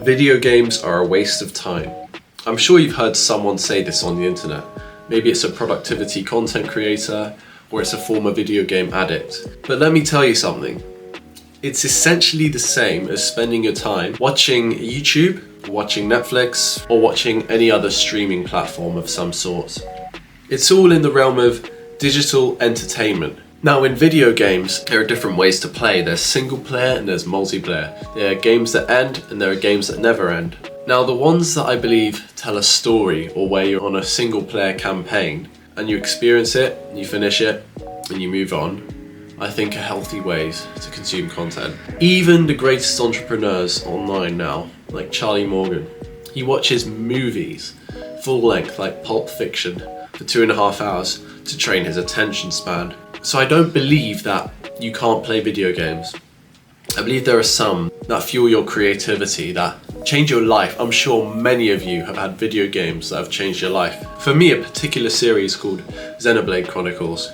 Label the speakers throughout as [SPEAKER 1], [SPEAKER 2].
[SPEAKER 1] Video games are a waste of time. I'm sure you've heard someone say this on the internet. Maybe it's a productivity content creator, or it's a former video game addict. But let me tell you something. It's essentially the same as spending your time watching YouTube, watching Netflix, or watching any other streaming platform of some sort. It's all in the realm of digital entertainment. Now, in video games, there are different ways to play. There's single player and there's multiplayer. There are games that end and there are games that never end. Now, the ones that I believe tell a story, or where you're on a single player campaign and you experience it, you finish it, and you move on, I think are healthy ways to consume content. Even the greatest entrepreneurs online now, like Charlie Morgan, he watches movies full length like Pulp Fiction for 2.5 hours to train his attention span. So I don't believe that you can't play video games. I believe there are some that fuel your creativity, that change your life. I'm sure many of you have had video games that have changed your life. For me, a particular series called Xenoblade Chronicles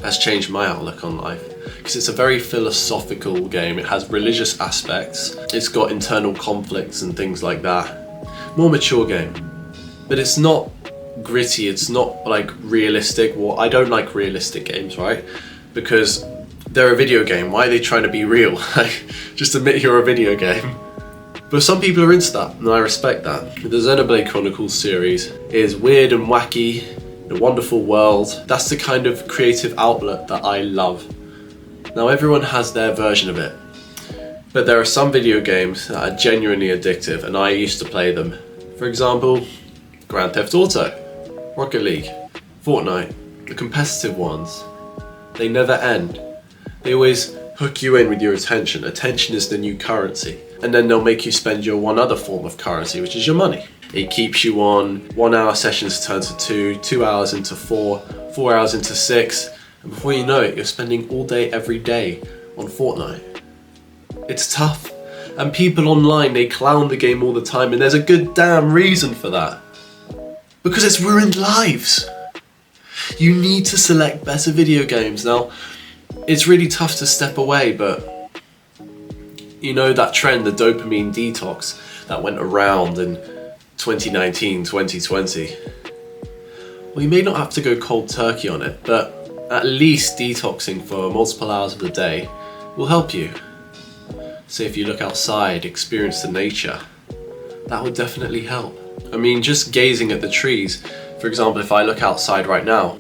[SPEAKER 1] has changed my outlook on life, because it's a very philosophical game. It has religious aspects, it's got internal conflicts and things like that. More mature game, but it's not gritty, it's not like realistic. Well, I don't like realistic games, right? Because they're a video game. Why are they trying to be real? Like, just admit you're a video game. But some people are into that, and I respect that. The Xenoblade Chronicles series is weird and wacky, a wonderful world. That's the kind of creative outlet that I love. Now, everyone has their version of it, but there are some video games that are genuinely addictive, and I used to play them. For example, Grand Theft Auto, Rocket League, Fortnite, the competitive ones. They never end. They always hook you in with your attention. Attention is the new currency. And then they'll make you spend your one other form of currency, which is your money. It keeps you on. 1 hour sessions turn to 2, 2 hours into 4, 4 hours into 6. And before you know it, you're spending all day, every day on Fortnite. It's tough. And people online, they clown the game all the time, and there's a good damn reason for that. Because it's ruined lives. You need to select better video games. Now, it's really tough to step away, but you know that trend, the dopamine detox that went around in 2019, 2020. Well, you may not have to go cold turkey on it, but at least detoxing for multiple hours of the day will help you. Say if you look outside, experience the nature, that would definitely help. I mean, just gazing at the trees, for example, if I look outside right now,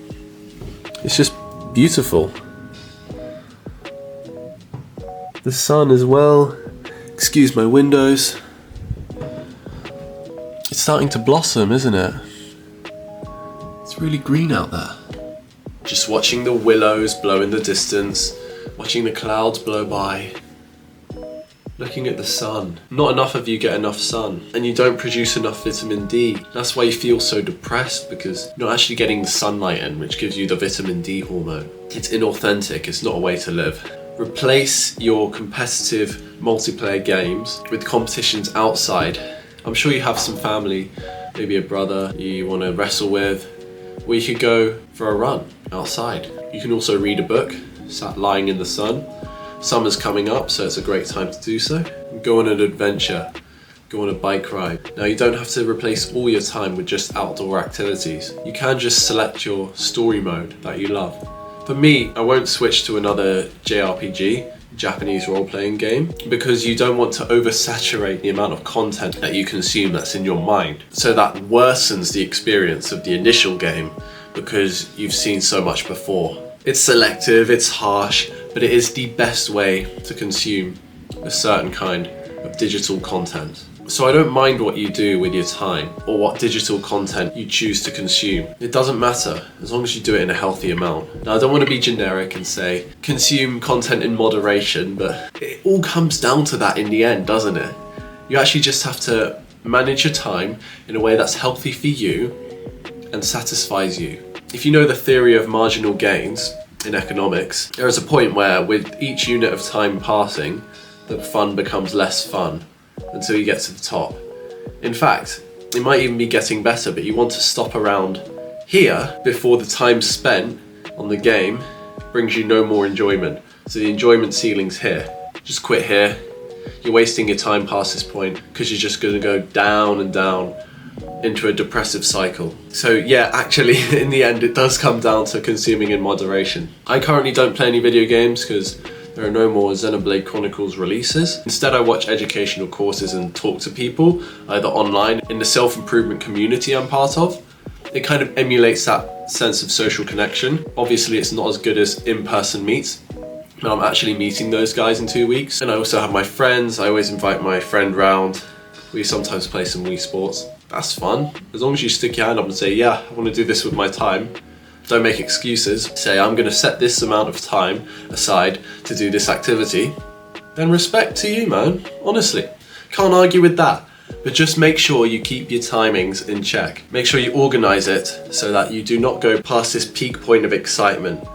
[SPEAKER 1] it's just beautiful. The sun as well, excuse my windows. It's starting to blossom, isn't it? It's really green out there. Just watching the willows blow in the distance, watching the clouds blow by, looking at the sun. Not enough of you get enough sun, and you don't produce enough vitamin D. That's why you feel so depressed, because you're not actually getting the sunlight in, which gives you the vitamin D hormone. It's inauthentic, it's not a way to live. Replace your competitive multiplayer games with competitions outside. I'm sure you have some family, maybe a brother you want to wrestle with, or you could go for a run outside. You can also read a book, sat lying in the sun. Summer's coming up, so it's a great time to do so. Go on an adventure, go on a bike ride. Now, you don't have to replace all your time with just outdoor activities. You can just select your story mode that you love. For me, I won't switch to another JRPG, Japanese role-playing game, because you don't want to oversaturate the amount of content that you consume that's in your mind. So that worsens the experience of the initial game, because you've seen so much before. It's selective, it's harsh, but it is the best way to consume a certain kind of digital content. So I don't mind what you do with your time, or what digital content you choose to consume. It doesn't matter, as long as you do it in a healthy amount. Now, I don't want to be generic and say, consume content in moderation, but it all comes down to that in the end, doesn't it? You actually just have to manage your time in a way that's healthy for you and satisfies you. If you know the theory of marginal gains in economics, there is a point where with each unit of time passing, the fun becomes less fun until you get to the top. In fact, it might even be getting better, but you want to stop around here before the time spent on the game brings you no more enjoyment. So the enjoyment ceiling's here. Just quit here, You're wasting your time past this point because you're just going to go down and down into a depressive cycle. So yeah, actually in the end it does come down to consuming in moderation. I currently don't play any video games because there are no more Xenoblade Chronicles releases. Instead, I watch educational courses and talk to people, either online, in the self-improvement community I'm part of. It kind of emulates that sense of social connection. Obviously, it's not as good as in-person meets, but I'm actually meeting those guys in 2 weeks. And I also have my friends. I always invite my friend round. We sometimes play some Wii Sports. That's fun. As long as you stick your hand up and say, yeah, I want to do this with my time. Don't make excuses. Say, I'm going to set this amount of time aside to do this activity. Then respect to you, man. Honestly. Can't argue with that. But just make sure you keep your timings in check. Make sure you organize it so that you do not go past this peak point of excitement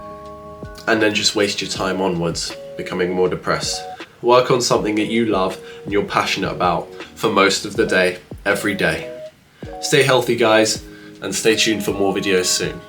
[SPEAKER 1] and then just waste your time onwards, becoming more depressed. Work on something that you love and you're passionate about for most of the day, every day. Stay healthy, guys, and stay tuned for more videos soon.